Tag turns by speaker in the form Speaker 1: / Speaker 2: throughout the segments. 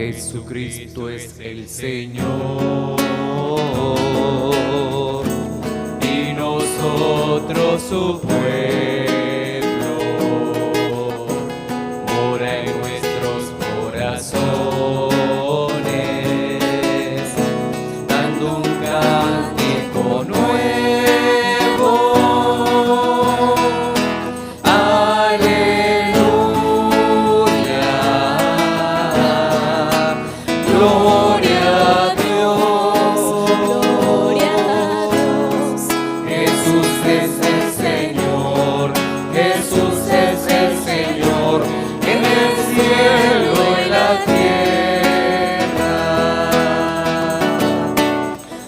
Speaker 1: Jesucristo es el Señor y nosotros su pueblo, mora en nuestros corazones, dando un cántico nuevo. Aleluya, gloria a Dios, Jesús es el Señor, Jesús es el Señor, en el cielo y la tierra.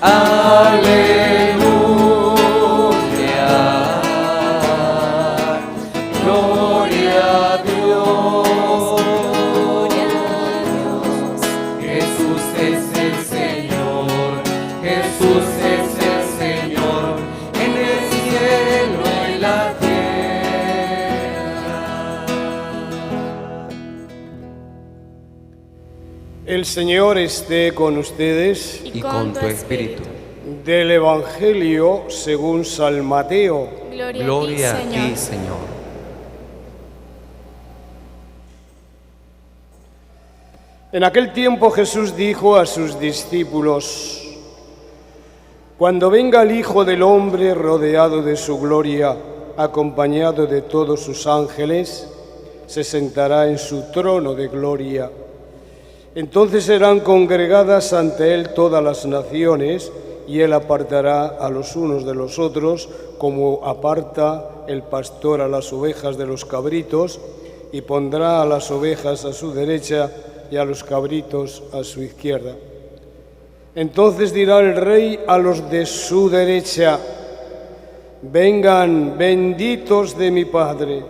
Speaker 1: Aleluya, gloria a Dios, Jesús es el Señor, Jesús es el Señor, en el cielo y la tierra.
Speaker 2: El Señor esté con ustedes.
Speaker 1: Y con tu espíritu.
Speaker 2: Del Evangelio según San Mateo.
Speaker 1: Gloria a ti, Señor.
Speaker 2: En aquel tiempo Jesús dijo a sus discípulos: cuando venga el Hijo del Hombre rodeado de su gloria, acompañado de todos sus ángeles, se sentará en su trono de gloria. Entonces serán congregadas ante él todas las naciones, y él apartará a los unos de los otros, como aparta el pastor a las ovejas de los cabritos, y pondrá a las ovejas a su derecha y a los cabritos a su izquierda. Entonces dirá el Rey a los de su derecha: vengan, benditos de mi Padre,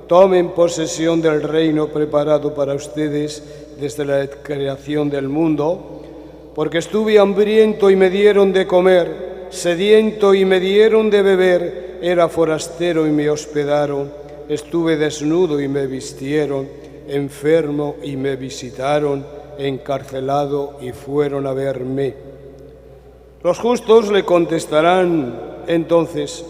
Speaker 2: tomen posesión del reino preparado para ustedes desde la creación del mundo, porque estuve hambriento y me dieron de comer, sediento y me dieron de beber, era forastero y me hospedaron, estuve desnudo y me vistieron, enfermo y me visitaron, encarcelado y fueron a verme. Los justos le contestarán entonces: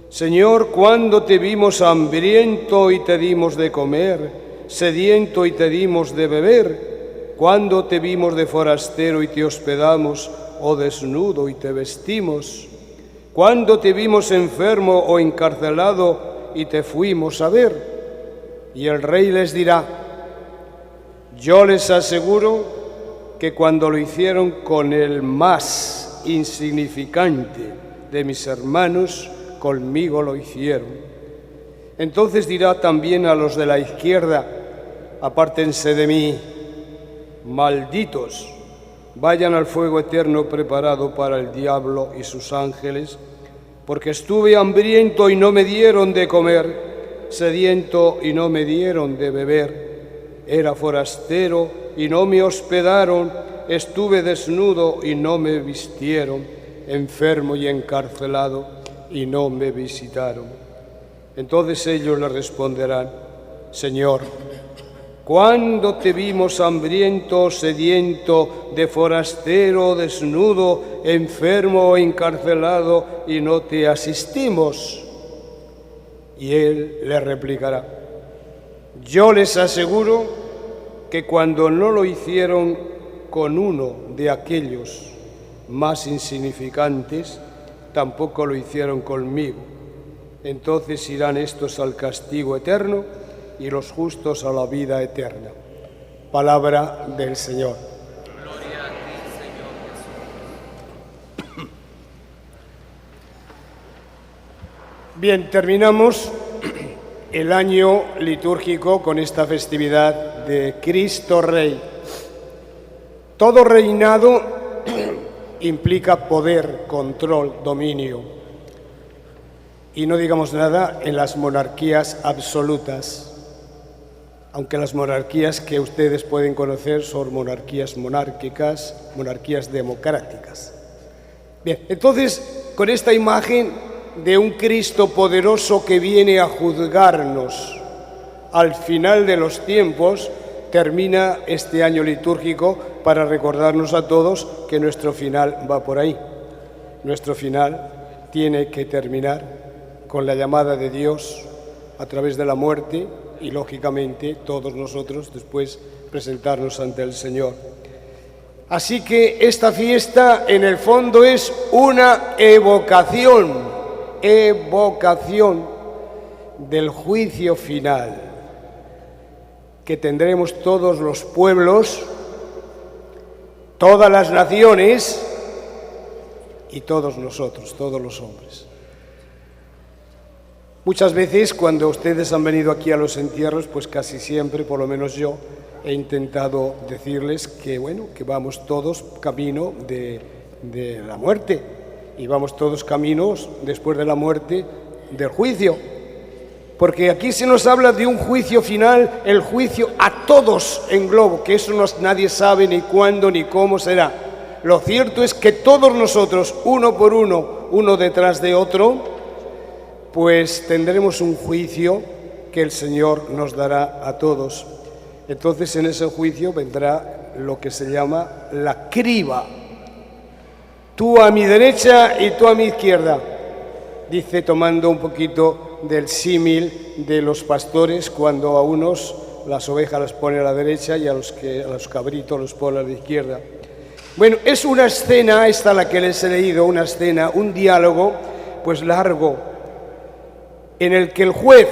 Speaker 2: Señor, ¿cuándo te vimos hambriento y te dimos de comer, sediento y te dimos de beber? ¿Cuándo te vimos de forastero y te hospedamos, o desnudo y te vestimos? ¿Cuándo te vimos enfermo o encarcelado y te fuimos a ver? Y el Rey les dirá: yo les aseguro que cuando lo hicieron con el más insignificante de mis hermanos, conmigo lo hicieron. Entonces dirá también a los de la izquierda: apártense de mí, malditos, vayan al fuego eterno preparado para el diablo y sus ángeles, porque estuve hambriento y no me dieron de comer, sediento y no me dieron de beber, era forastero y no me hospedaron, estuve desnudo y no me vistieron, enfermo y encarcelado y no me visitaron. Entonces ellos le responderán: Señor, ¿cuándo te vimos hambriento, sediento, de forastero, desnudo, enfermo o encarcelado y no te asistimos? Y él le replicará: yo les aseguro que cuando no lo hicieron con uno de aquellos más insignificantes, tampoco lo hicieron conmigo. Entonces irán estos al castigo eterno y los justos a la vida eterna. Palabra del Señor.
Speaker 1: Gloria a ti, Señor Jesús.
Speaker 2: Bien, terminamos el año litúrgico con esta festividad de Cristo Rey. Todo reinado implica poder, control, dominio. Y no digamos nada en las monarquías absolutas, aunque las monarquías que ustedes pueden conocer son monarquías monárquicas, monarquías democráticas. Bien, entonces, con esta imagen de un Cristo poderoso que viene a juzgarnos al final de los tiempos, termina este año litúrgico para recordarnos a todos que nuestro final va por ahí. Nuestro final tiene que terminar con la llamada de Dios a través de la muerte y, lógicamente, todos nosotros después presentarnos ante el Señor. Así que esta fiesta, en el fondo, es una evocación del juicio final que tendremos todos los pueblos, todas las naciones y todos nosotros, todos los hombres. Muchas veces cuando ustedes han venido aquí a los entierros, pues casi siempre, por lo menos yo, he intentado decirles que, bueno, que vamos todos camino de la muerte y vamos todos caminos después de la muerte del juicio. Porque aquí se nos habla de un juicio final, el juicio a todos en globo, que eso nadie sabe ni cuándo ni cómo será. Lo cierto es que todos nosotros, uno por uno, uno detrás de otro, pues tendremos un juicio que el Señor nos dará a todos. Entonces en ese juicio vendrá lo que se llama la criba. Tú a mi derecha y tú a mi izquierda, dice tomando un poquito del símil de los pastores cuando a unos las ovejas las pone a la derecha y a los cabritos los pone a la izquierda. Bueno, es una escena, esta la que les he leído, una escena, un diálogo pues largo, en el que el juez,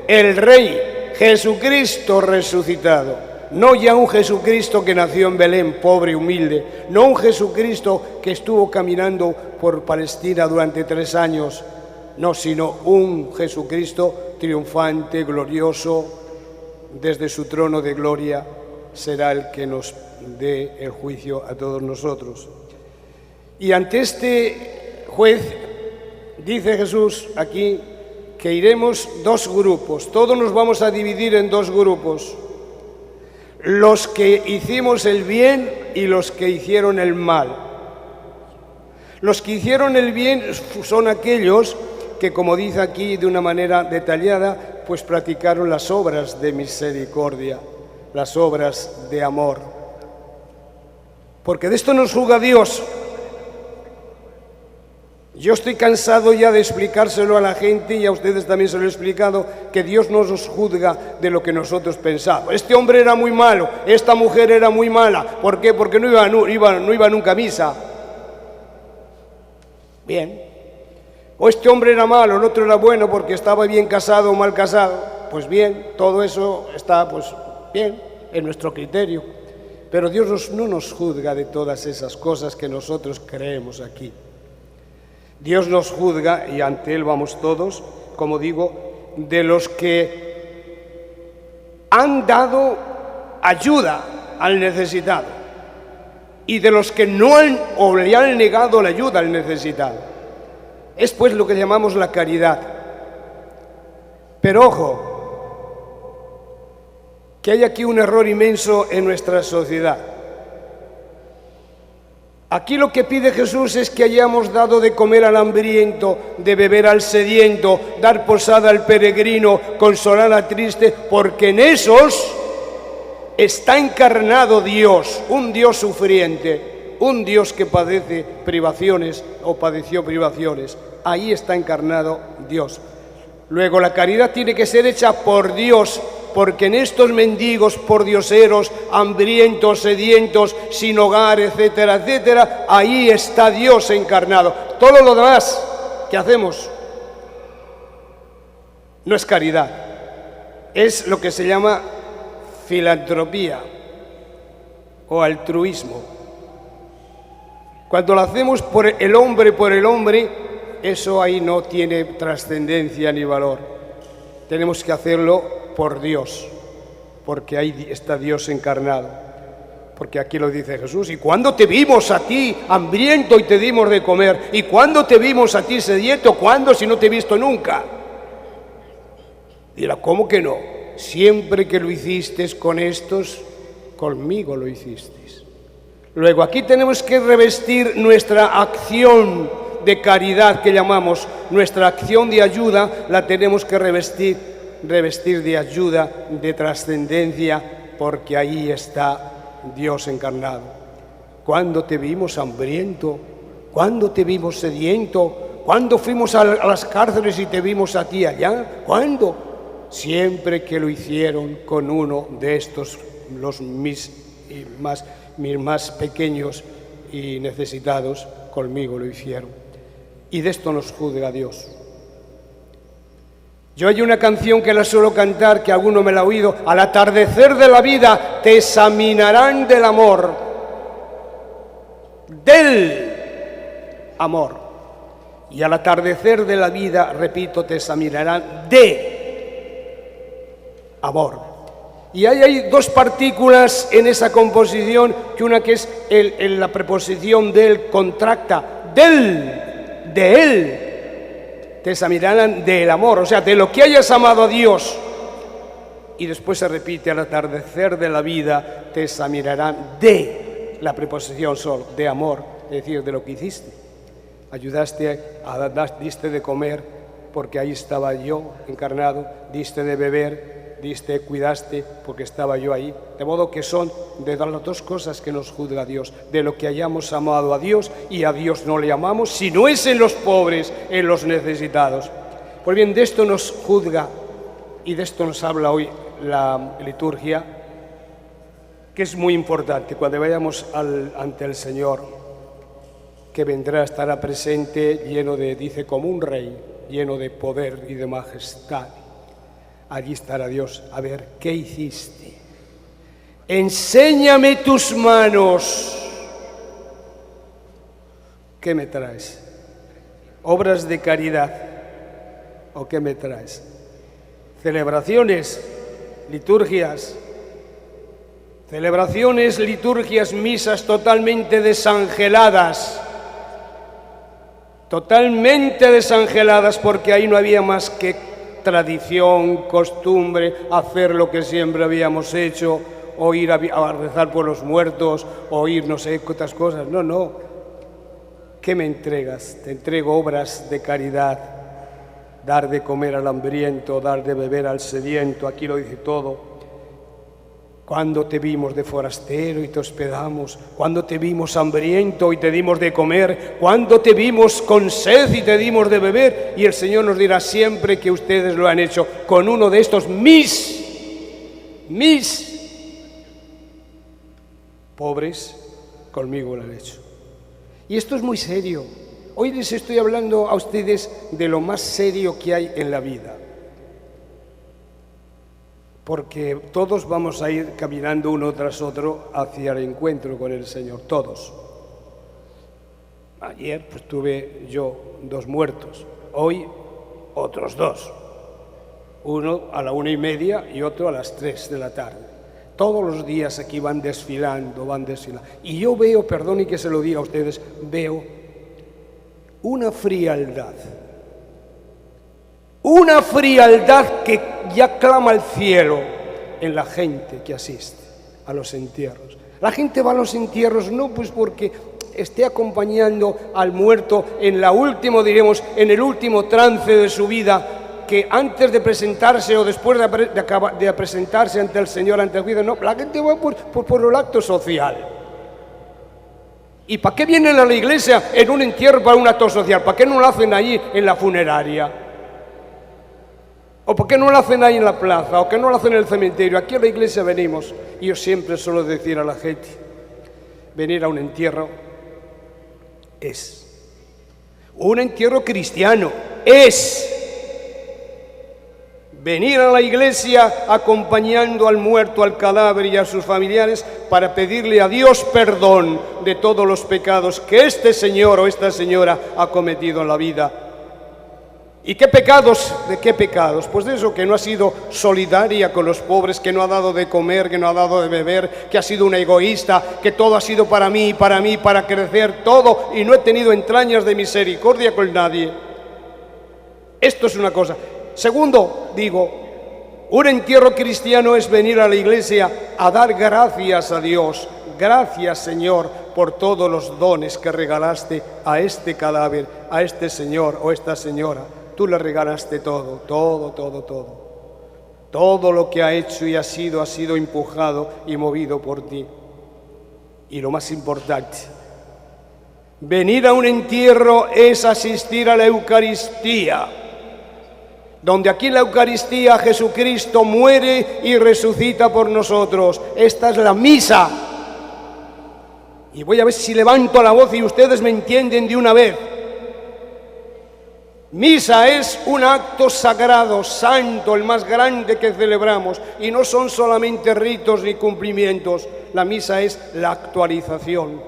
Speaker 2: el Rey, Jesucristo resucitado, no ya un Jesucristo que nació en Belén, pobre y humilde, no un Jesucristo que estuvo caminando por Palestina durante 3 años, no, sino un Jesucristo triunfante, glorioso, desde su trono de gloria será el que nos dé el juicio a todos nosotros. Y ante este juez, dice Jesús aquí, que iremos 2 grupos, todos nos vamos a dividir en 2 grupos, los que hicimos el bien y los que hicieron el mal. Los que hicieron el bien son aquellos que, como dice aquí de una manera detallada, pues practicaron las obras de misericordia, las obras de amor. Porque de esto nos juzga Dios. Yo estoy cansado ya de explicárselo a la gente y a ustedes también se lo he explicado, que Dios no nos juzga de lo que nosotros pensamos. Este hombre era muy malo, esta mujer era muy mala. ¿Por qué? Porque no iba nunca a misa. Bien. O este hombre era malo, el otro era bueno porque estaba bien casado o mal casado. Pues bien, todo eso está pues bien en nuestro criterio. Pero Dios no nos juzga de todas esas cosas que nosotros creemos aquí. Dios nos juzga, y ante Él vamos todos, como digo, de los que han dado ayuda al necesitado y de los que no han o le han negado la ayuda al necesitado. Es pues lo que llamamos la caridad. Pero ojo, que hay aquí un error inmenso en nuestra sociedad. Aquí lo que pide Jesús es que hayamos dado de comer al hambriento, de beber al sediento, dar posada al peregrino, consolar al triste, porque en esos está encarnado Dios, un Dios sufriente, un Dios que padece privaciones o padeció privaciones. Ahí está encarnado Dios. Luego la caridad tiene que ser hecha por Dios, porque en estos mendigos pordioseros, hambrientos, sedientos, sin hogar, etcétera, etcétera, ahí está Dios encarnado. Todo lo demás que hacemos no es caridad, es lo que se llama filantropía o altruismo. Cuando lo hacemos por el hombre, eso ahí no tiene trascendencia ni valor. Tenemos que hacerlo por Dios, porque ahí está Dios encarnado. Porque aquí lo dice Jesús: ¿y cuándo te vimos a ti hambriento y te dimos de comer? ¿Y cuándo te vimos a ti sediento? ¿Cuándo, si no te he visto nunca? Dirá, ¿cómo que no? Siempre que lo hiciste con estos, conmigo lo hicisteis. Luego aquí tenemos que revestir nuestra acción de caridad, que llamamos, nuestra acción de ayuda, la tenemos que revestir de ayuda, de trascendencia, porque ahí está Dios encarnado. ¿Cuándo te vimos hambriento? ¿Cuándo te vimos sediento? ¿Cuándo fuimos a las cárceles y te vimos a ti allá? ¿Cuándo? Siempre que lo hicieron con uno de estos, mis más pequeños y necesitados, conmigo lo hicieron. Y de esto nos juzga Dios. Yo hay una canción que la suelo cantar, que alguno me la ha oído: al atardecer de la vida te examinarán del amor. Del amor. Y al atardecer de la vida, repito, te examinarán de amor. Y ahí hay dos partículas en esa composición, que una que es la preposición del contracta, de él. Te examinarán del amor, o sea, de lo que hayas amado a Dios. Y después se repite: al atardecer de la vida te examinarán de, la preposición solo, de amor, es decir, de lo que hiciste. Ayudaste, diste de comer, porque ahí estaba yo encarnado, diste de beber, cuidaste, porque estaba yo ahí. De modo que son de las dos cosas que nos juzga Dios: de lo que hayamos amado a Dios, y a Dios no le amamos, si no es en los pobres, en los necesitados. Pues bien, de esto nos juzga, y de esto nos habla hoy la liturgia, que es muy importante cuando vayamos ante el Señor, que vendrá, estará presente, lleno de, dice, como un rey, lleno de poder y de majestad. Allí estará Dios. A ver, ¿qué hiciste? Enséñame tus manos. ¿Qué me traes? ¿Obras de caridad? ¿O qué me traes? Celebraciones, liturgias, misas totalmente desangeladas. Totalmente desangeladas, porque ahí no había más que tradición, costumbre, hacer lo que siempre habíamos hecho, o ir a rezar por los muertos, o ir no sé cuántas cosas. No. ¿Qué me entregas? Te entrego obras de caridad, dar de comer al hambriento, dar de beber al sediento. Aquí lo dice todo. Cuando te vimos de forastero y te hospedamos, cuando te vimos hambriento y te dimos de comer, cuando te vimos con sed y te dimos de beber. Y el Señor nos dirá: siempre que ustedes lo han hecho con uno de estos mis pobres, conmigo lo han hecho. Y esto es muy serio. Hoy les estoy hablando a ustedes de lo más serio que hay en la vida, porque todos vamos a ir caminando uno tras otro hacia el encuentro con el Señor, todos. Ayer pues tuve yo 2 muertos, hoy otros 2, uno a la 1:30 y otro a las 3 de la tarde. Todos los días aquí van desfilando. Y yo veo, perdón y que se lo diga a ustedes, veo una frialdad que ya clama al cielo en la gente que asiste a los entierros. La gente va a los entierros no pues porque esté acompañando al muerto en en el último trance de su vida, que antes de presentarse o después de presentarse ante el Señor, ante el juicio. No, la gente va por el acto social. ¿Y para qué vienen a la iglesia en un entierro para un acto social? ¿Para qué no lo hacen ahí en la funeraria? ¿O por qué no lo hacen ahí en la plaza? ¿O qué no lo hacen en el cementerio? Aquí a la iglesia venimos. Y yo siempre suelo decir a la gente: venir a un entierro es un entierro cristiano. Venir a la iglesia acompañando al muerto, al cadáver y a sus familiares, para pedirle a Dios perdón de todos los pecados que este señor o esta señora ha cometido en la vida. ¿Y qué pecados? ¿De qué pecados? Pues de eso, que no ha sido solidaria con los pobres, que no ha dado de comer, que no ha dado de beber, que ha sido una egoísta, que todo ha sido para mí, para crecer, todo, y no he tenido entrañas de misericordia con nadie. Esto es una cosa. Segundo, digo, un entierro cristiano es venir a la iglesia a dar gracias a Dios. Gracias, Señor, por todos los dones que regalaste a este cadáver, a este señor o esta señora. Tú le regalaste todo. Todo lo que ha hecho y ha sido empujado y movido por ti. Y lo más importante, venir a un entierro es asistir a la Eucaristía, donde aquí en la Eucaristía Jesucristo muere y resucita por nosotros. Esta es la misa. Y voy a ver si levanto la voz y ustedes me entienden de una vez. Misa es un acto sagrado, santo, el más grande que celebramos, y no son solamente ritos ni cumplimientos. La misa es la actualización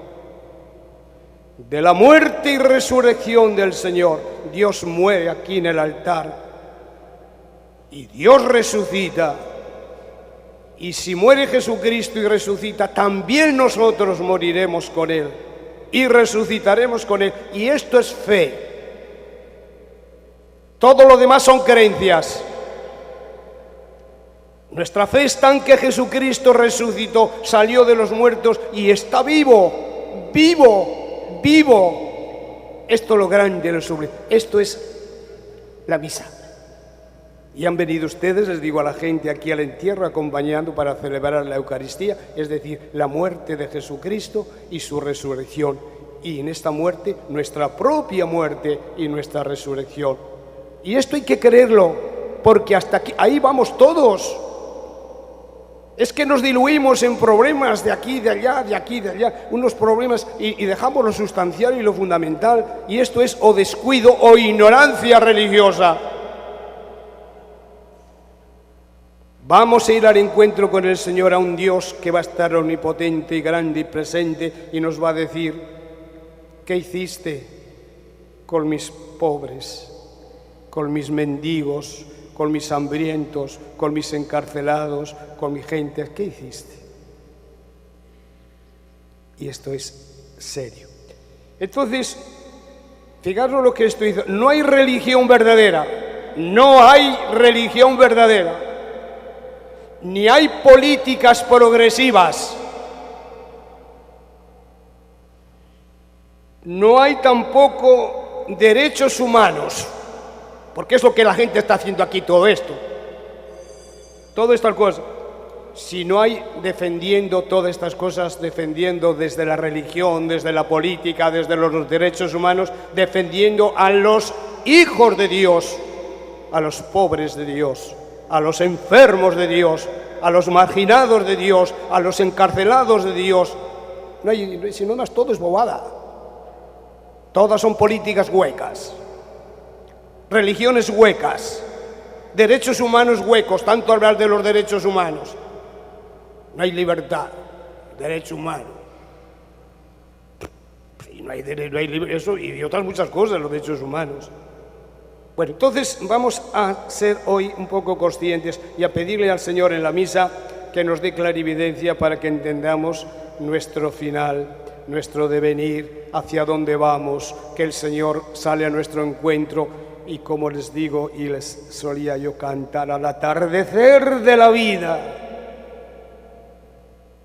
Speaker 2: de la muerte y resurrección del Señor. Dios muere aquí en el altar y Dios resucita. Y si muere Jesucristo y resucita, también nosotros moriremos con Él y resucitaremos con Él. Y esto es fe. Todo lo demás son creencias. Nuestra fe está en que Jesucristo resucitó, salió de los muertos y está vivo, vivo, vivo. Esto es lo grande, lo sublime. Esto es la misa. Y han venido ustedes, les digo a la gente aquí al entierro, acompañando para celebrar la Eucaristía, es decir, la muerte de Jesucristo y su resurrección. Y en esta muerte, nuestra propia muerte y nuestra resurrección. Y esto hay que creerlo, porque hasta aquí, ahí vamos todos. Es que nos diluimos en problemas de aquí, de allá, de aquí, de allá, unos problemas y dejamos lo sustancial y lo fundamental. Y esto es o descuido o ignorancia religiosa. Vamos a ir al encuentro con el Señor, a un Dios que va a estar omnipotente y grande y presente y nos va a decir: ¿qué hiciste con mis pobres, con mis mendigos, con mis hambrientos, con mis encarcelados, con mi gente? ¿Qué hiciste? Y esto es serio. Entonces, fijaros lo que estoy diciendo. No hay religión verdadera. No hay religión verdadera. Ni hay políticas progresivas. No hay tampoco derechos humanos. Porque es lo que la gente está haciendo aquí, todo esto. Toda esta cosa. Si no hay defendiendo todas estas cosas, defendiendo desde la religión, desde la política, desde los derechos humanos, defendiendo a los hijos de Dios, a los pobres de Dios, a los enfermos de Dios, a los marginados de Dios, a los encarcelados de Dios. No hay, si no, todo es bobada. Todas son políticas huecas. Religiones huecas, derechos humanos huecos, tanto hablar de los derechos humanos. No hay libertad, derecho humano. Y no hay eso y otras muchas cosas, los derechos humanos. Bueno, entonces vamos a ser hoy un poco conscientes y a pedirle al Señor en la misa que nos dé clarividencia para que entendamos nuestro final, nuestro devenir, hacia dónde vamos, que el Señor sale a nuestro encuentro. Y como les digo y les solía yo cantar, al atardecer de la vida,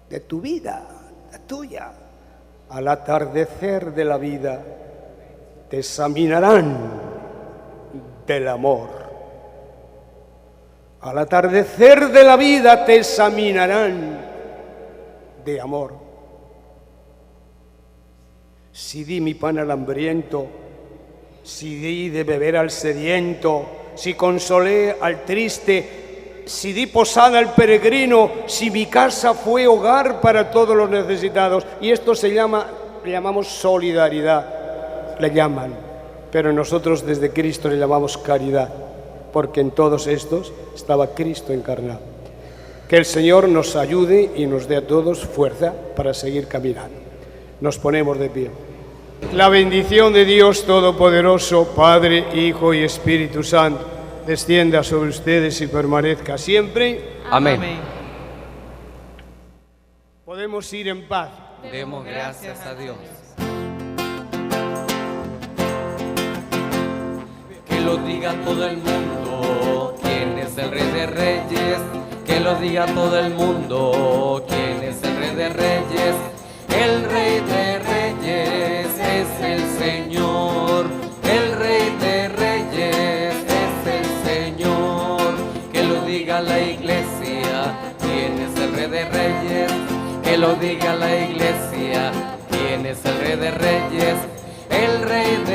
Speaker 2: de tu vida, la tuya, al atardecer de la vida, te examinarán del amor. Al atardecer de la vida te examinarán de amor. Si di mi pan al hambriento, si di de beber al sediento, si consolé al triste, si di posada al peregrino, si mi casa fue hogar para todos los necesitados. Y esto le llamamos solidaridad, le llaman, pero nosotros desde Cristo le llamamos caridad, porque en todos estos estaba Cristo encarnado. Que el Señor nos ayude y nos dé a todos fuerza para seguir caminando. Nos ponemos de pie. La bendición de Dios Todopoderoso, Padre, Hijo y Espíritu Santo, descienda sobre ustedes y permanezca siempre.
Speaker 1: Amén.
Speaker 2: Podemos ir en paz.
Speaker 1: Demos gracias a Dios. Que lo diga todo el mundo, quién es el Rey de Reyes. Que lo diga todo el mundo, quién es el Rey de Reyes. El Rey de Reyes es el Señor, el Rey de Reyes es el Señor. Que lo diga la iglesia, ¿quién es el Rey de Reyes? Que lo diga la iglesia, ¿quién es el Rey de Reyes? El Rey de